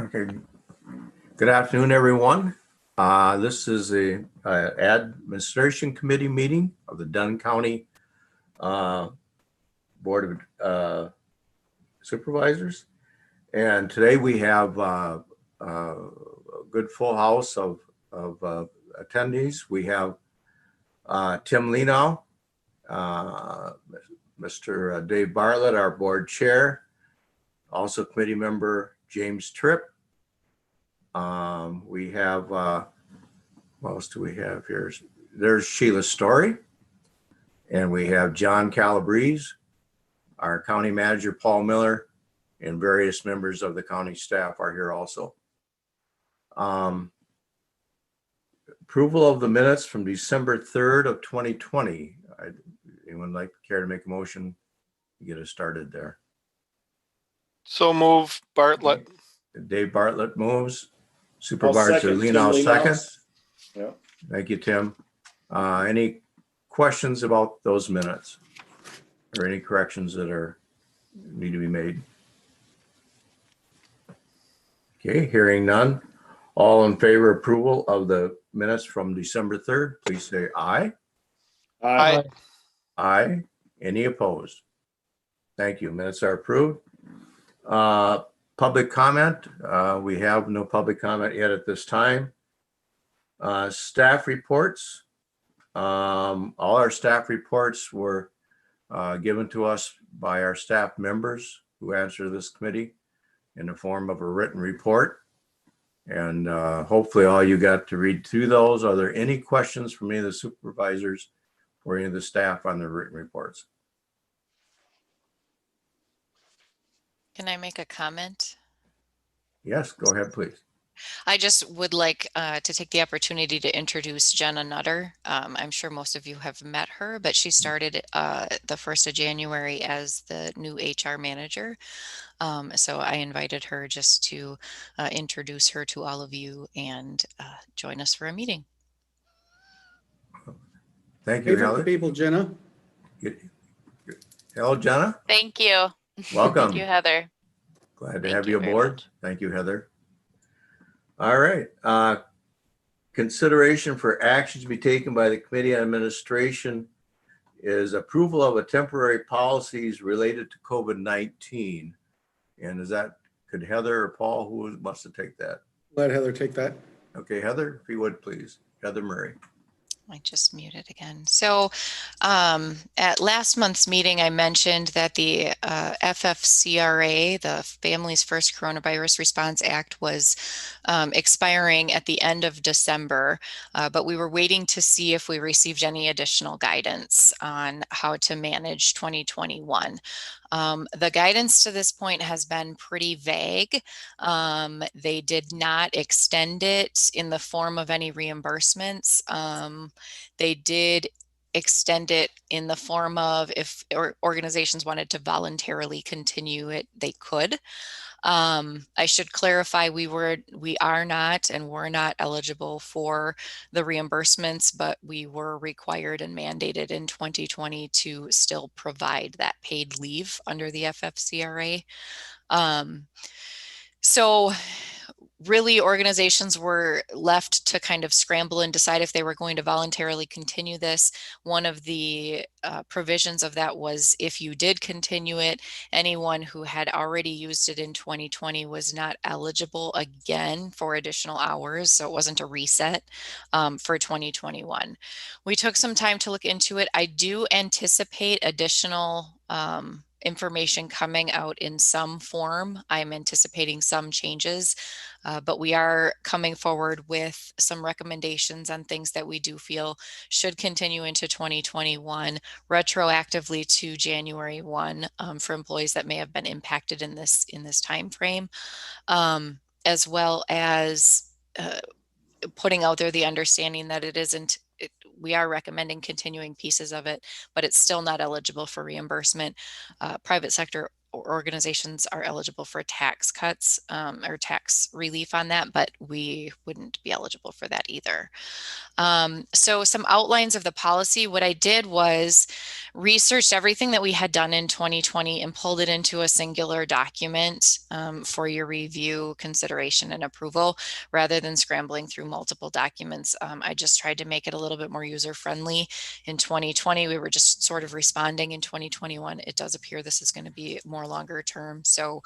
Okay. Good afternoon, everyone. This is a administration committee meeting of the Dunn County Board of Supervisors. And today we have a good full house of attendees. We have Tim Lenow, Mr. Dave Bartlett, our board chair, also committee member James Tripp. We have, what else do we have here? There's Sheila Story, and we have John Calabrese, our county manager, Paul Miller, and various members of the county staff are here also. Approval of the minutes from December 3rd of 2020. Anyone like care to make a motion to get us started there? So move, Bartlett. Dave Bartlett moves. Supervisor Lenow seconds. Yeah. Thank you, Tim. Any questions about those minutes or any corrections that need to be made? Okay, hearing none. All in favor of approval of the minutes from December 3rd, please say aye. Aye. Aye. Any opposed? Thank you. Minutes are approved. Public comment. We have no public comment yet at this time. Staff reports. All our staff reports were given to us by our staff members who answer this committee in the form of a written report. And hopefully all you got to read through those. Are there any questions from any of the supervisors or any of the staff on the written reports? Can I make a comment? Yes, go ahead, please. I just would like to take the opportunity to introduce Jenna Nutter. I'm sure most of you have met her, but she started the 1st of January as the new HR manager. So I invited her just to introduce her to all of you and join us for a meeting. Thank you, Favorite Heather. people, Jenna. Hello, Jenna. Thank you. Welcome. Thank you, Heather. Glad to Thank have you you very aboard. much. Thank you, Heather. All right. Consideration for action to be taken by the Committee on Administration is approval of a temporary policies related to COVID-19. And could Heather or Paul, who wants to take that? Let Heather take that. Okay, Heather, if you would, please. Heather Murray. I just muted again. So at last month's meeting, I mentioned that the FFCRA, the Families First Coronavirus Response Act, was expiring at the end of December, but we were waiting to see if we received any additional guidance on how to manage 2021. The guidance to this point has been pretty vague. They did not extend it in the form of any reimbursements. They did extend it in the form of if organizations wanted to voluntarily continue it, they could. I should clarify, we are not and were not eligible for the reimbursements, but we were required and mandated in 2020 to still provide that paid leave under the FFCRA. So really, organizations were left to kind of scramble and decide if they were going to voluntarily continue this. One of the provisions of that was if you did continue it, anyone who had already used it in 2020 was not eligible again for additional hours. So it wasn't a reset for 2021. We took some time to look into it. I do anticipate additional information coming out in some form. I'm anticipating some changes, but we are coming forward with some recommendations on things that we do feel should continue into 2021, retroactively to January 1 for employees that may have been impacted in this time frame, as well as putting out there the understanding that we are recommending continuing pieces of it, but it's still not eligible for reimbursement. Private sector organizations are eligible for tax cuts or tax relief on that, but we wouldn't be eligible for that either. So some outlines of the policy. What I did was researched everything that we had done in 2020 and pulled it into a singular document for your review, consideration, and approval, rather than scrambling through multiple documents. I just tried to make it a little bit more user-friendly. In 2020, we were just sort of responding. In 2021, it does appear this is going to be more longer term, so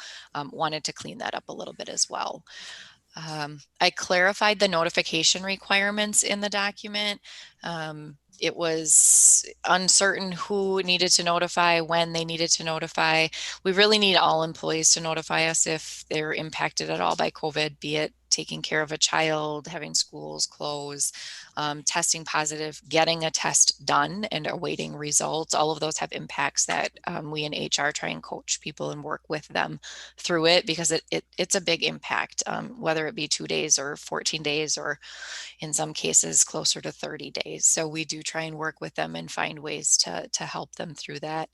wanted to clean that up a little bit as well. I clarified the notification requirements in the document. It was uncertain who needed to notify, when they needed to notify. We really need all employees to notify us if they're impacted at all by COVID, be it taking care of a child, having schools close, testing positive, getting a test done and awaiting results. All of those have impacts that we in HR try and coach people and work with them through it, because it's a big impact, whether it be 2 days or 14 days, or in some cases closer to 30 days. So we do try and work with them and find ways to help them through that,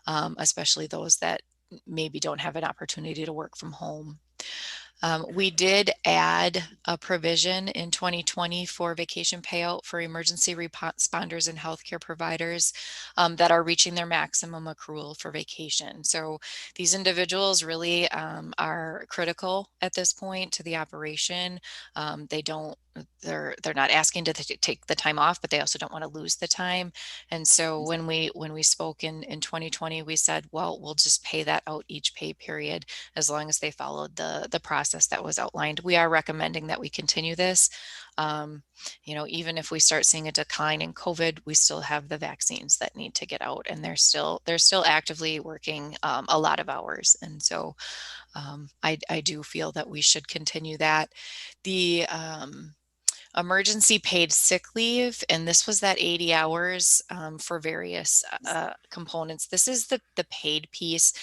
especially those that maybe don't have an opportunity to work from home. We did add a provision in 2020 for vacation payout for emergency responders and healthcare providers that are reaching their maximum accrual for vacation. So these individuals really are critical at this point to the operation. They're not asking to take the time off, but they also don't want to lose the time. And so when we spoke in 2020, we said, well, we'll just pay that out each pay period as long as they followed the process that was outlined. We are recommending that we continue this. Even if we start seeing a decline in COVID, we still have the vaccines that need to get out, and they're still actively working a lot of hours. And so I do feel that we should continue that. The emergency paid sick leave, and this was that 80 hours for various components. This is the paid piece.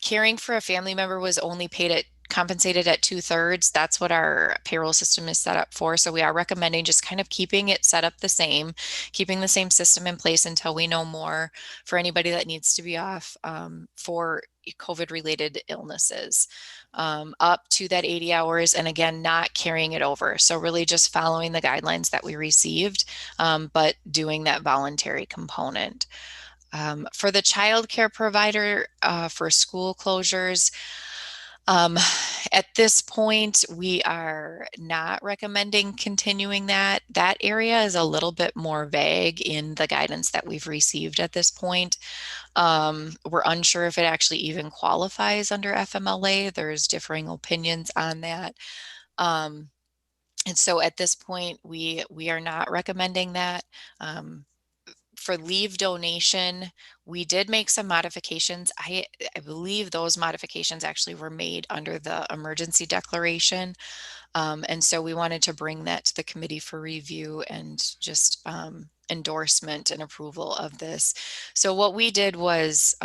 Caring for a family member was only compensated at 2/3. That's what our payroll system is set up for. So we are recommending just kind of keeping it set up the same, keeping the same system in place until we know more for anybody that needs to be off for COVID related illnesses, up to that 80 hours. And again, not carrying it over. So really just following the guidelines that we received, but doing that voluntary component. For the child care provider for school closures, at this point, we are not recommending continuing that. That area is a little bit more vague in the guidance that we've received at this point. We're unsure if it actually even qualifies under FMLA. There's differing opinions on that. And so at this point, we are not recommending that. For leave donation, we did make some modifications. I believe those modifications actually were made under the emergency declaration. And so we wanted to bring that to the committee for review and just endorsement and approval of this. So what we did was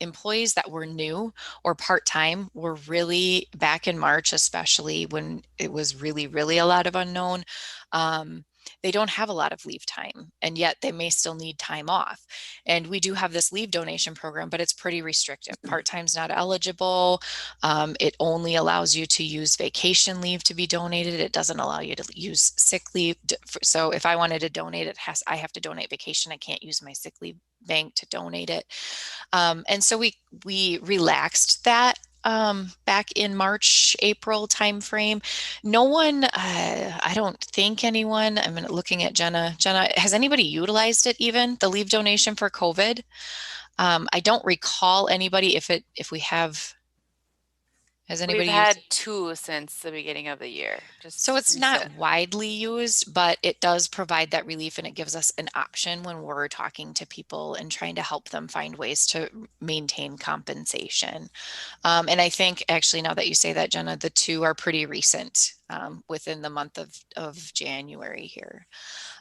employees that were new or part-time were really, back in March, especially when it was really, really a lot of unknown, they don't have a lot of leave time, and yet they may still need time off. And we do have this leave donation program, but it's pretty restrictive. Part-time's not eligible. It only allows you to use vacation leave to be donated. It doesn't allow you to use sick leave. So if I wanted to donate it, I have to donate vacation. I can't use my sick leave bank to donate it. And so we relaxed that back in March, April timeframe. No one, I don't think anyone, I'm looking at Jenna. Jenna, has anybody utilized it even, the leave donation for COVID? I don't recall anybody if we have, has anybody We've used had it? 2 since the beginning of the year. So it's not widely used, but it does provide that relief, and it gives us an option when we're talking to people and trying to help them find ways to maintain compensation. And I think actually, now that you say that, Jenna, the 2 are pretty recent, within the month of January here.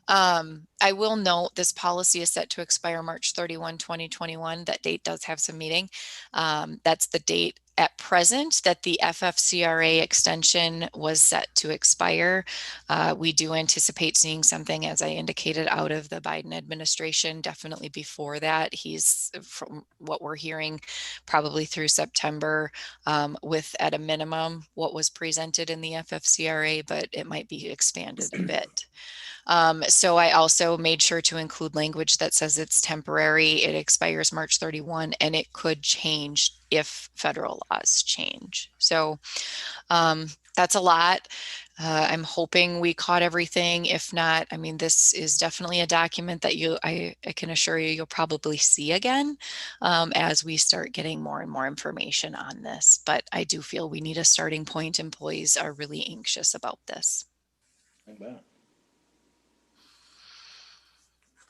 I will note this policy is set to expire March 31, 2021. That date does have some meaning. That's the date at present that the FFCRA extension was set to expire. We do anticipate seeing something, as I indicated, out of the Biden administration, definitely before that. He's, from what we're hearing, probably through September, with at a minimum what was presented in the FFCRA, but it might be expanded a bit. So I also made sure to include language that says it's temporary, it expires March 31, and it could change if federal laws change. So that's a lot. I'm hoping we caught everything. If not, I mean, this is definitely a document that I can assure you, you'll probably see again as we start getting more and more information on this. But I do feel we need a starting point. Employees are really anxious about this.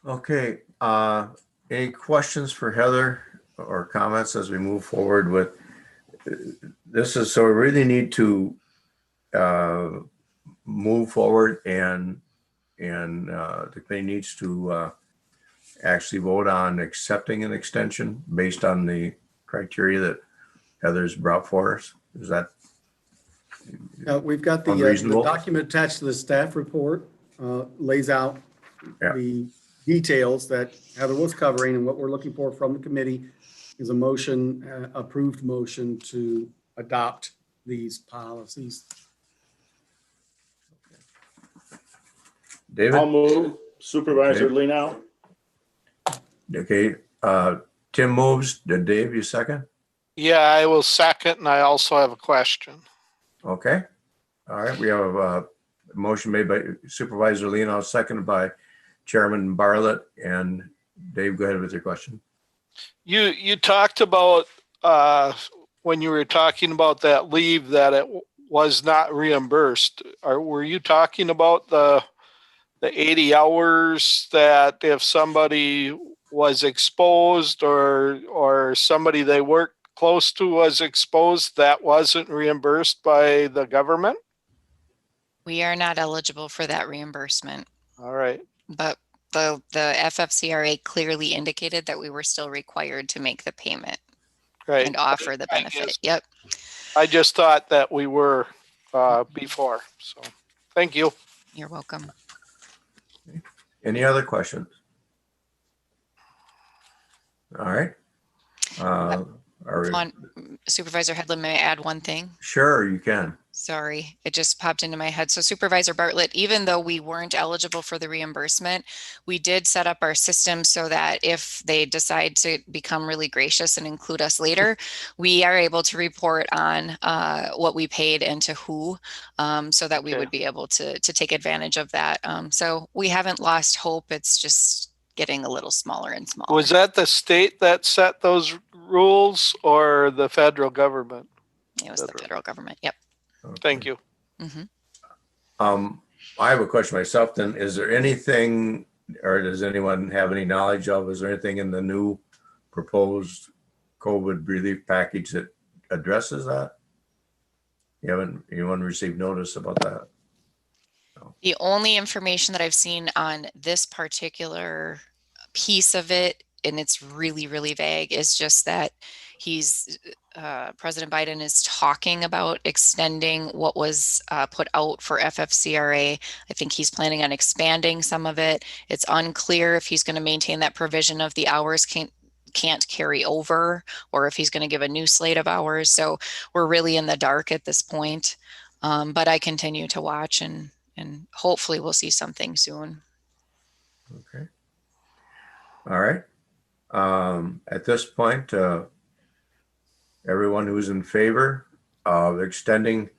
Okay, any questions for Heather or comments as we move forward with this? So we really need to move forward, and the committee needs to actually vote on accepting an extension based on the criteria that Heather's brought for us. Is that We've got the unreasonable? document attached to the staff report, lays out Yeah. the details that Heather was covering, and what we're looking for from the committee is a motion, approved motion to adopt these policies. David? I'll move. Supervisor Okay. Lino. Okay, Tim moves. Dave, you second? Yeah, I will second, and I also have a question. Okay. All right, we have a motion made by Supervisor Leno, seconded by Chairman Bartlett. And Dave, go ahead with your question. You talked about when you were talking about that leave that it was not reimbursed. Were you talking about the 80 hours that if somebody was exposed or somebody they worked close to was exposed, that wasn't reimbursed by the government? We are not eligible for that reimbursement, All right. but the FFCRA clearly indicated that we were still required to make the payment Right. and offer the I benefit. guess- Yep. I just thought that we were before. So thank you. You're welcome. Any other questions? All right. Are we, Supervisor Headland, may I add one thing? sure, you can. Sorry, it just popped into my head. So Supervisor Bartlett, even though we weren't eligible for the reimbursement, we did set up our system so that if they decide to become really gracious and include us later, we are able to report on what we paid and to who, so that we Okay. would be able to take advantage of that. So we haven't lost hope. It's just getting a little smaller and smaller. Was that the state that set those rules or the federal government? It was the federal government. Yep. Thank you. Mm-hmm. I have a question myself then. Is there anything, or does anyone have any knowledge of, is there anything in the new proposed COVID relief package that addresses that? Anyone received notice about that? The only information that I've seen on this particular piece of it, and it's really, really vague, is just that President Biden is talking about extending what was put out for FFCRA. I think he's planning on expanding some of it. It's unclear if he's going to maintain that provision of the hours can't carry over, or if he's going to give a new slate of hours. So we're really in the dark at this point. But I continue to watch, and hopefully we'll see something soon. Okay. All right. At this point, everyone who's in favor of extending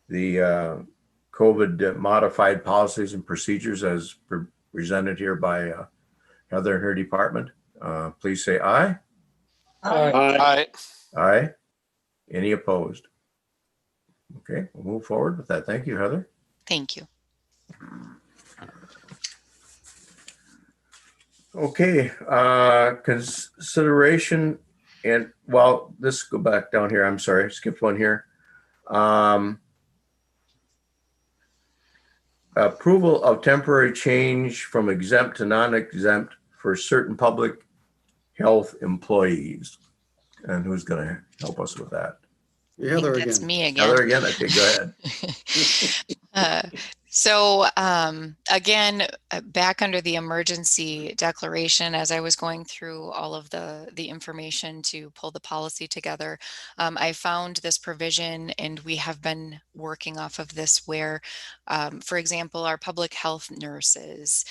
the COVID modified policies and procedures as presented here by Heather and her department, please say aye. Aye. Aye. Aye. Any opposed? Okay, we'll move forward with that. Thank you, Heather. Thank you. Okay, consideration and, well, let's go back down here. I'm sorry, skipped one here. Approval of temporary change from exempt to non-exempt for certain public health employees. And who's going to help us with that? Heather I think that's again. me again. Heather again? Okay, go ahead. So again, back under the emergency declaration, as I was going through all of the information to pull the policy together, I found this provision, and we have been working off of this where, for example, our public health nurses,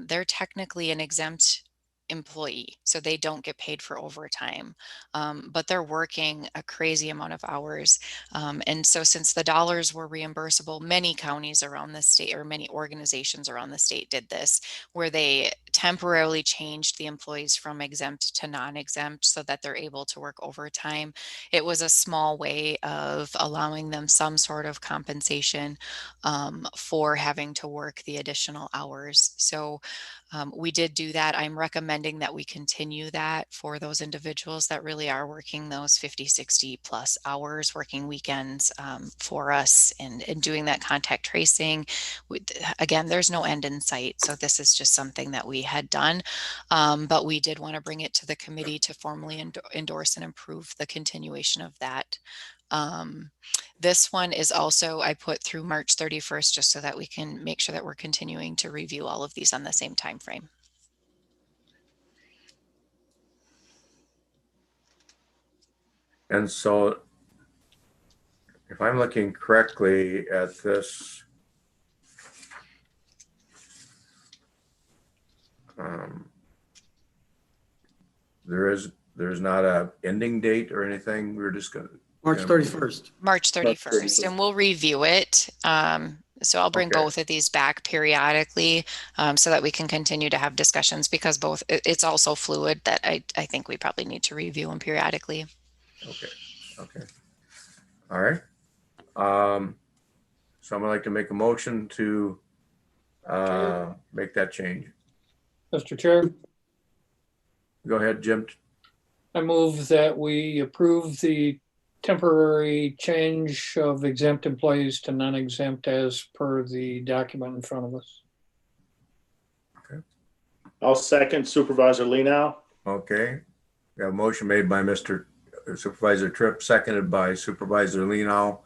they're technically an exempt employee, so they don't get paid for overtime, but they're working a crazy amount of hours. And so since the dollars were reimbursable, many counties around the state, or many organizations around the state, did this, where they temporarily changed the employees from exempt to non-exempt so that they're able to work overtime. It was a small way of allowing them some sort of compensation for having to work the additional hours. So we did do that. I'm recommending that we continue that for those individuals that really are working those 50, 60 plus hours, working weekends for us, and doing that contact tracing. Again, there's no end in sight. So this is just something that we had done, but we did want to bring it to the committee to formally endorse and approve the continuation of that. This one is also, I put through March 31st, just so that we can make sure that we're continuing to review all of these on the same time frame. And so if I'm looking correctly at this, there's not a ending date or anything. We're just gonna. March 31st. March 31st, and we'll review it. So I'll bring Okay. both of these back periodically so that we can continue to have discussions, because both, it's also fluid that I think we probably need to review them periodically. Okay. Okay. All right. Someone like to make a motion to make that change. Mr. Chair, Go ahead, Jim. I move that we approve the temporary change of exempt employees to non-exempt as per the document in front of us. I'll second Supervisor Leno. Okay. We have a motion made by Mr. Supervisor Tripp, seconded by Supervisor Leno.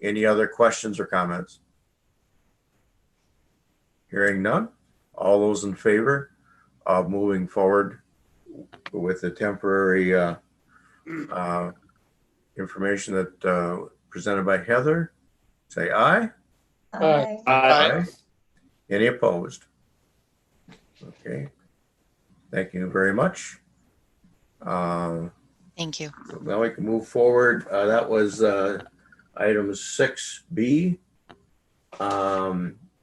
Any other questions or comments? Hearing none. All those in favor of moving forward with the temporary information that presented by Heather, say aye. Aye. Aye. Any opposed? Okay. Thank you very much. Thank you. So now we can move forward. That was item 6B.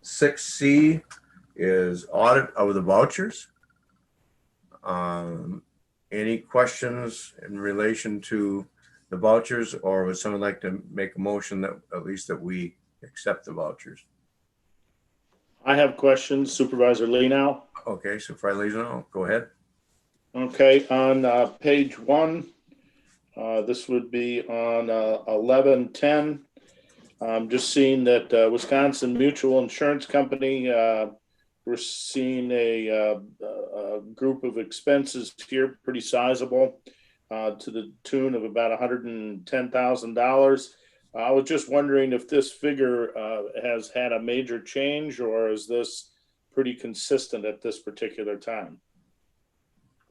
6C is audit of the vouchers. Any questions in relation to the vouchers, or would someone like to make a motion that at least that we accept the vouchers? I have questions, Supervisor Leno. Okay, Supervisor Leno, go ahead. Okay, on page 1, this would be on 1110. I'm just seeing that Wisconsin Mutual Insurance Company, we're seeing a group of expenses here, pretty sizable, to the tune of about $110,000. I was just wondering if this figure has had a major change, or is this pretty consistent at this particular time?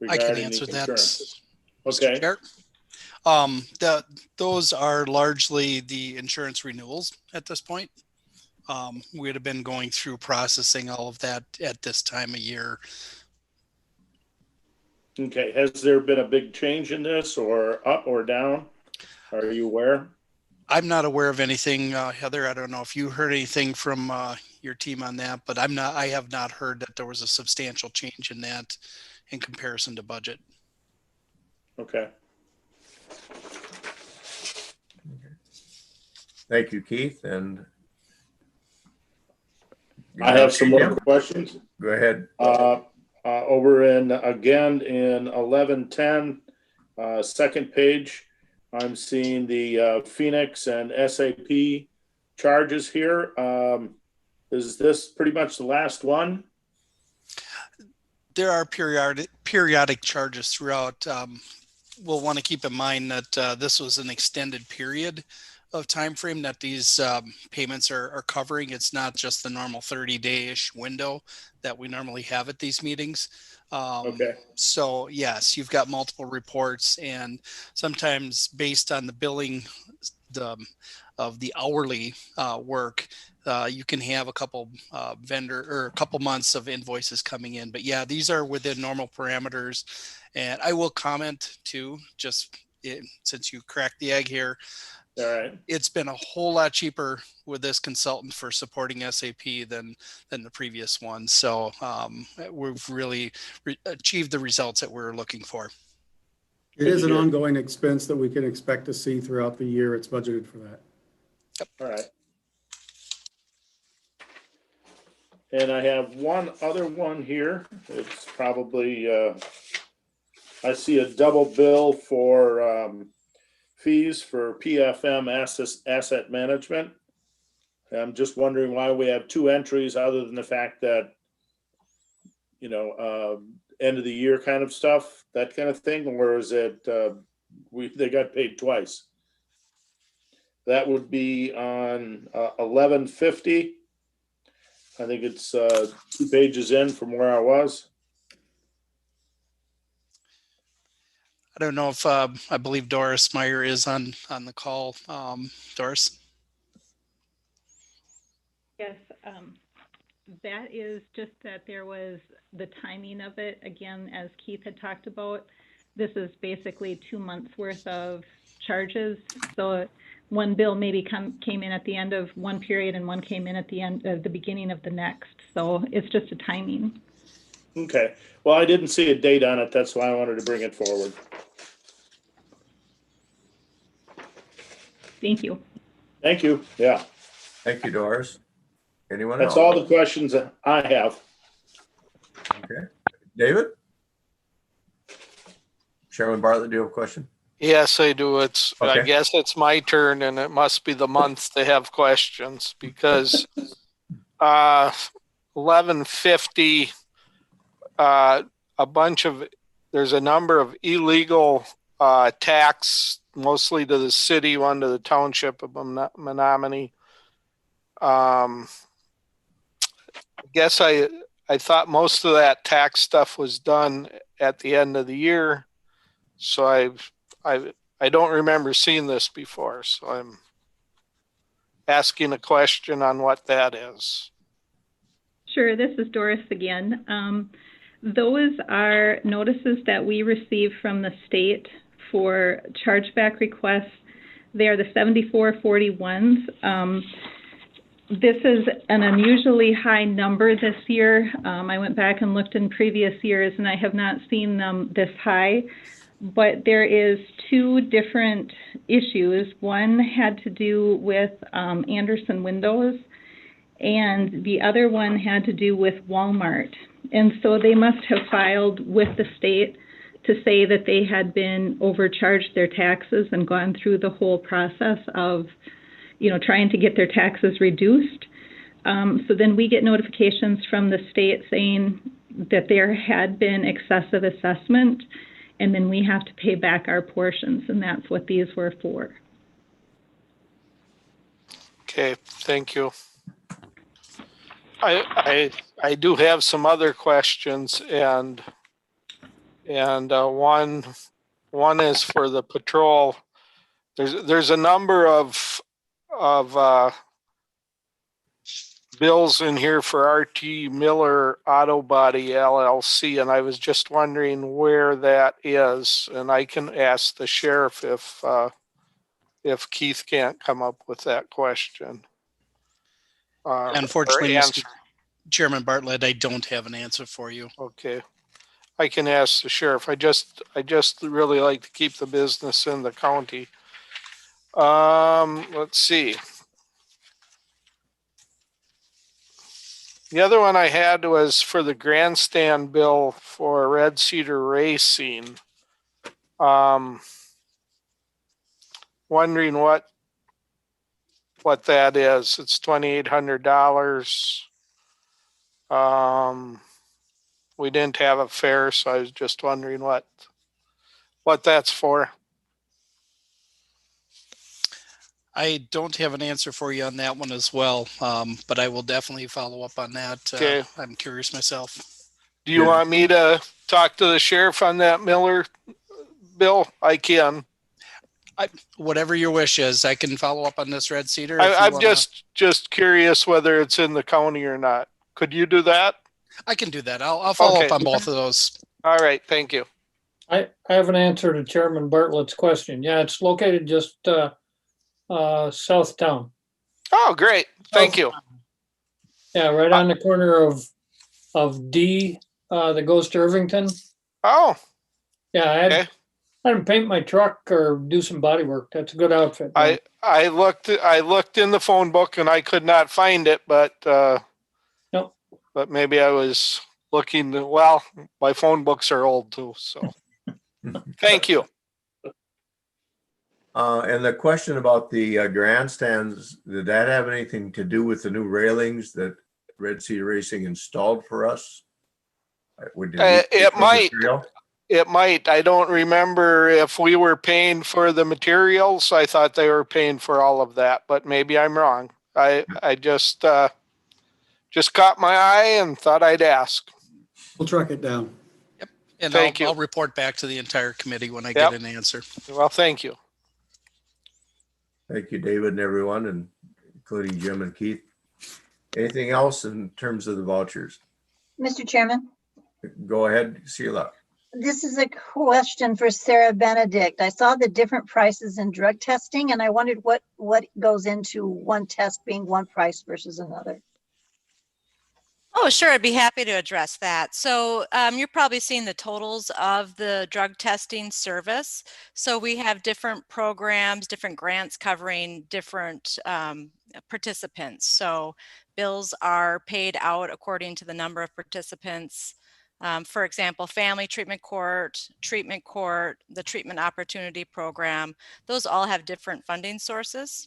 I can regarding answer the that, insurance? Mr. Okay, Chair. Those are largely the insurance renewals at this point. We would have been going through processing all of that at this time of year. okay. Has there been a big change in this, or up or down? Are you aware? I'm not aware of anything, Heather. I don't know if you heard anything from your team on that, but I have not heard that there was a substantial change in that in comparison to budget. Okay. Thank you, Keith. And I have some more questions. Go ahead. Over again in 1110, second page, I'm seeing the Phoenix and SAP charges here. Is this pretty much the last one? There are periodic charges throughout. We'll want to keep in mind that this was an extended period time frame that these payments are covering. It's not just the normal 30-day-ish window that we normally have at these meetings. Okay. So yes, you've got multiple reports, and sometimes based on the billing of the hourly work, you can have a couple vendor or a couple months of invoices coming in. But yeah, these are within normal parameters. And I will comment too, since you cracked the egg here, All right. it's been a whole lot cheaper with this consultant for supporting SAP than the previous one. So we've really achieved the results that we're looking for. It is an ongoing expense that we can expect to see throughout the year. It's budgeted for that. All right. And I have one other one here. It's probably, I see a double bill for fees for PFM asset management. I'm just wondering why we have two entries other than the fact that, end of the year kind of stuff, that kind of thing, or is it they got paid twice? That would be on 1150. I think it's 2 pages in from where I was. I don't know if I believe Doris Meyer is on the call. Doris? Yes, that is just that there was the timing of it. Again, as Keith had talked about, this is basically 2 months worth of charges. So one bill maybe came in at the end of one period and one came in at the end of the beginning of the next. So it's just a timing. Okay. Well, I didn't see a date on it. That's why I wanted to bring it forward. Thank you. Thank you. Yeah. Thank you, Doris. Anyone That's else? all the questions that I have. Okay. David? Chairman Bartlett, do you have a question? Yes, I do. I Okay. guess it's my turn, and it must be the month to have questions because 1150, there's a number of illegal tax, mostly to the city, one to the township of Menominee. I guess I thought most of that tax stuff was done at the end of the year. So I don't remember seeing this before. So I'm asking a question on what that is. Sure, this is Doris again. Those are notices that we receive from the state for chargeback requests. They are the 7441s. This is an unusually high number this year. I went back and looked in previous years and I have not seen them this high, but there is two different issues. One had to do with Anderson Windows and the other one had to do with Walmart. And so they must have filed with the state to say that they had been overcharged their taxes and gone through the whole process of trying to get their taxes reduced. So then we get notifications from the state saying that there had been excessive assessment, and then we have to pay back our portions, and that's what these were for. Okay, thank you. I do have some other questions, and one is for the patrol. There's a number of bills in here for RT Miller Auto Body LLC, and I was just wondering where that is. And I can ask the sheriff if Keith can't come up with that question. Unfortunately, Mr. Chairman Bartlett, I don't have an answer for you. Okay. I can ask the sheriff. I just really like to keep the business in the county. Let's see. The other one I had was for the grandstand bill for Red Cedar Racing. Wondering what that is. It's $2,800. We didn't have a fair, so I was just wondering what that's for. I don't have an answer for you on that one as well, but I will definitely follow up on that. Okay. I'm curious myself. Do you Good. want me to talk to the sheriff on that Miller bill? I can. Whatever your wish is, I can follow up on this Red Cedar. If you I'm wanna- just curious whether it's in the county or not. Could you do that? I can do that. I'll follow Okay. up on both of those. All right, thank you. I have an answer to Chairman Bartlett's question. Yeah, it's located just south town. Oh, great. Thank you. Yeah, right on the corner of D that goes to Irvington. Oh, Yeah, okay. I had to paint my truck or do some body work. That's a good outfit. man. I looked in the phone book and I could not find it, but Nope. but maybe I was looking. Well, my phone books are old too, so thank you. And the question about the grandstands, did that have anything to do with the new railings that Red Sea Racing installed for us? Did we pay It for might. material? It might. I don't remember if we were paying for the materials. I thought they were paying for all of that, but maybe I'm wrong. I just caught my eye and thought I'd ask. We'll track it down. And Thank you. I'll report back to the entire committee when I Yep. get an answer. Well, thank you. Thank you, David and everyone, and including Jim and Keith. Anything else in terms of the vouchers? Mr. Chairman, Go ahead, Sheila. this is a question for Sarah Benedict. I saw the different prices in drug testing, and I wondered what goes into one test being one price versus another. Oh, sure. I'd be happy to address that. So you're probably seeing the totals of the drug testing service. So we have different programs, different grants covering different participants. So bills are paid out according to the number of participants. For example, Family Treatment Court, the Treatment Opportunity Program, those all have different funding sources.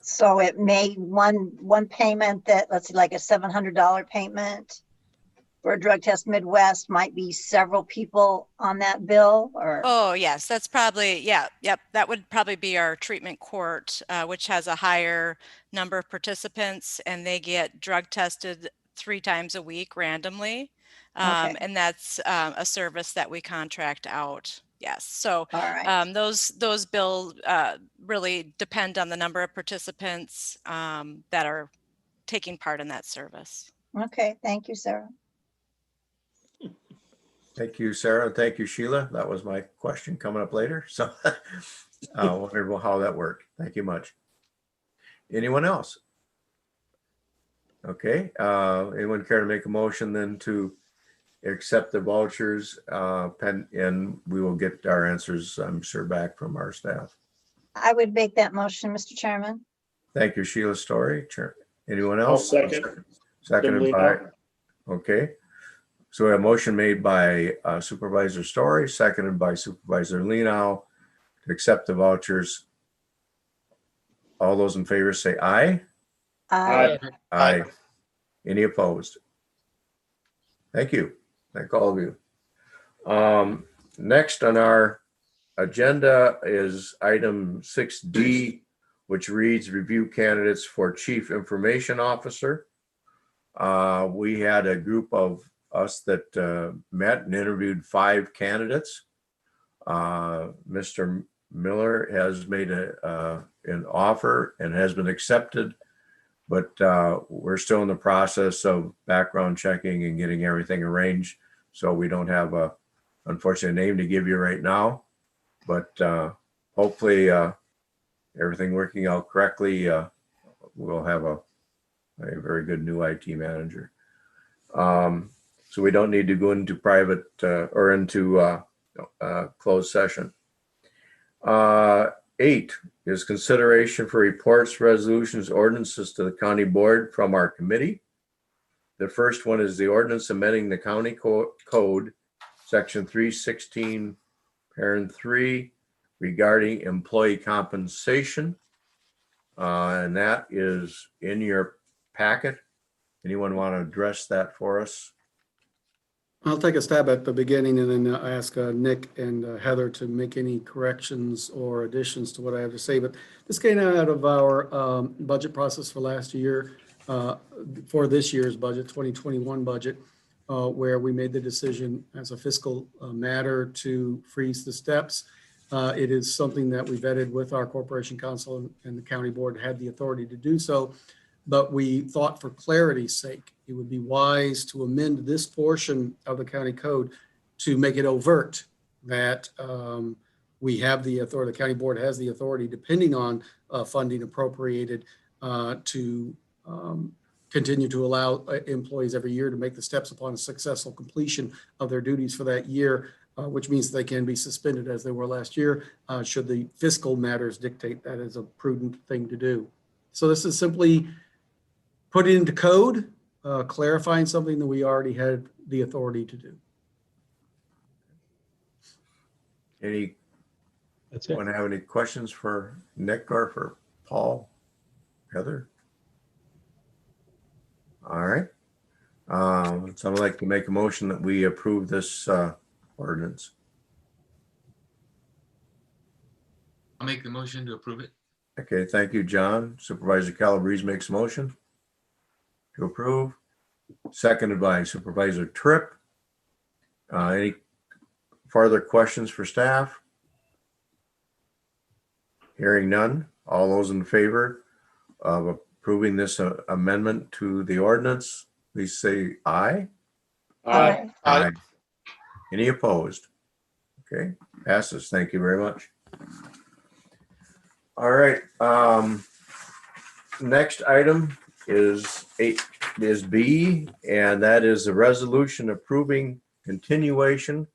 So it may one payment that, let's see, like a $700 payment for a drug test Midwest might be several people on that bill, or? Oh, yes, that's probably, yeah, yep. That would probably be our treatment court, which has a higher number of participants, and they get drug tested 3 times a week randomly. Okay. And that's a service that we contract out. Yes. So All right. those bills really depend on the number of participants that are taking part in that service. Okay, thank you, Sarah. Thank you, Sarah. And thank you, Sheila. That was my question coming up later. So I wondered how that worked. Thank you much. Anyone else? Okay. Anyone care to make a motion then to accept the vouchers and we will get our answers, I'm sure, back from our staff. I would make that motion, Mr. Chairman. Thank you, Sheila Story. Anyone I'll else? second. Seconded by, okay. So a motion made by Supervisor Story, seconded by Supervisor Lenow to accept the vouchers. All those in favor say aye. Aye. Aye. Any opposed? Thank you. Thank all of you. Next on our agenda is item 6D, which reads review candidates for Chief Information Officer. We had a group of us that met and interviewed 5 candidates. Mr. Miller has made an offer and has been accepted, but we're still in the process of background checking and getting everything arranged. So we don't have a, unfortunate name to give you right now, but hopefully everything working out correctly, we'll have a very good new IT manager. So we don't need to go into private or into closed session. 8 is consideration for reports, resolutions, ordinances to the county board from our committee. The first one is the ordinance amending the county code, section 316, parent 3, regarding employee compensation. And that is in your packet. Anyone want to address that for us? I'll take a stab at the beginning and then ask Nick and Heather to make any corrections or additions to what I have to say. But this came out of our budget process for last year, for this year's budget, 2021 budget, where we made the decision as a fiscal matter to freeze the steps. It is something that we vetted with our corporation counsel, and the county board had the authority to do so. But we thought for clarity's sake, it would be wise to amend this portion of the county code to make it overt that we have the authority, the county board has the authority, depending on funding appropriated, to continue to allow employees every year to make the steps upon a successful completion of their duties for that year, which means they can be suspended as they were last year, should the fiscal matters dictate that is a prudent thing to do. So this is simply put it into code, clarifying something that we already had the authority to do. That's it. Want to have any questions for Nick or for Paul, Heather? All right. So I'd like to make a motion that we approve this ordinance. I'll make the motion to approve it. Okay, thank you, John. Supervisor Calabrese makes a motion to approve, seconded by Supervisor Tripp. Any further questions for staff? Hearing none. All those in favor of approving this amendment to the ordinance, please say aye. Aye. Aye. Any opposed? Okay, passes. Thank you very much. All right. Next item is B, and that is a resolution approving continuation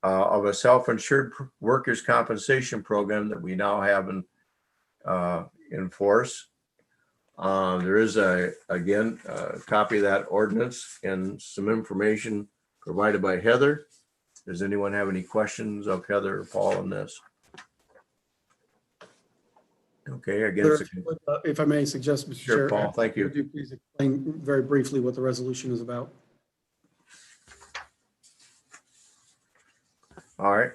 of a self-insured workers' compensation program that we now have in force. There is again a copy of that ordinance and some information provided by Heather. Does anyone have any questions of Heather or Paul on this? Okay, again, If I may suggest, Mr. sure, Chair. Paul, thank you. Would you please explain very briefly what the resolution is about? All right,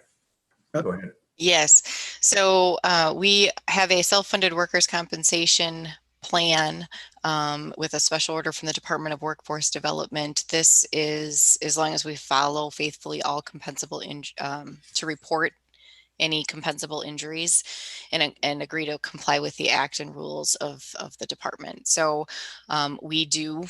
go ahead. Yes. So we have a self-funded workers' compensation plan with a special order from the Department of Workforce Development. This is as long as we follow faithfully all compensable to report any compensable injuries and agree to comply with the act and rules of the department. So we do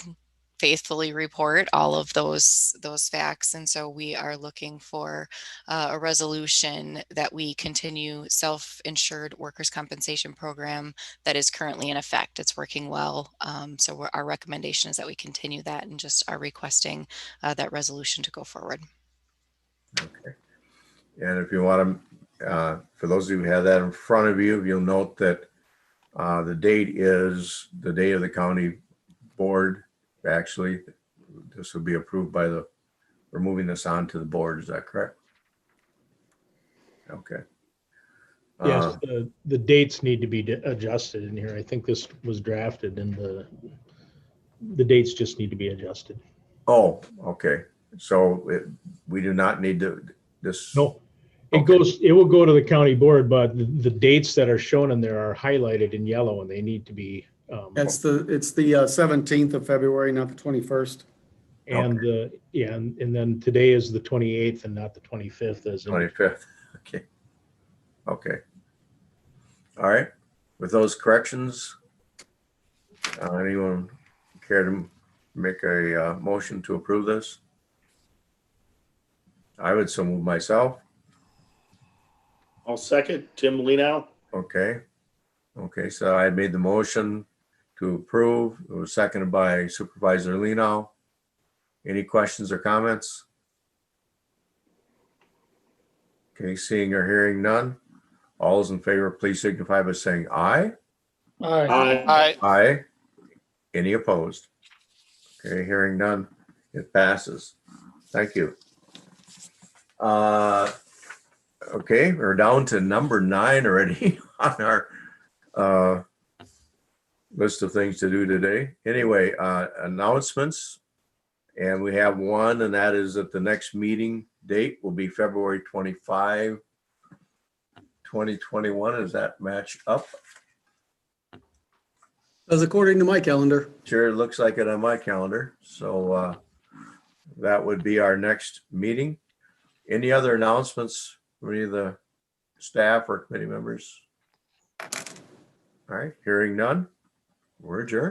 faithfully report all of those facts. And so we are looking for a resolution that we continue self-insured workers' compensation program that is currently in effect. It's working well. So our recommendation is that we continue that and just are requesting that resolution to go forward. Okay. And if you want to, for those of you who have that in front of you, you'll note that the date is the day of the county board. Actually, this will be approved by we're moving this on to the board. Is that correct? Okay. Yes, the dates need to be adjusted in here. I think this was drafted and the dates just need to be adjusted. Oh, okay. So we do not need this. No, it will go to the county board, but the dates that are shown in there are highlighted in yellow and they need to be. It's the 17th of February, not the 21st. And okay. And then today is the 28th and not the 25th. As 25th. Okay. Okay. All right. With those corrections, anyone care to make a motion to approve this? I would so move myself. I'll second. Tim Lenow. Okay. Okay. So I made the motion to approve. It was seconded by Supervisor Lenow. Any questions or comments? Okay, seeing or hearing none. All those in favor, please signify by saying aye. Aye. Aye. Aye. Any opposed? Okay, hearing none, it passes. Thank you. Okay, we're down to number 9 already on our list of things to do today. Anyway, announcements. And we have one, and that is that the next meeting date will be February 25, 2021. Does that match up? As according to my calendar. Sure, it looks like it on my calendar. So that would be our next meeting. Any other announcements from any of the staff or committee members? All right, hearing none, we're adjourned.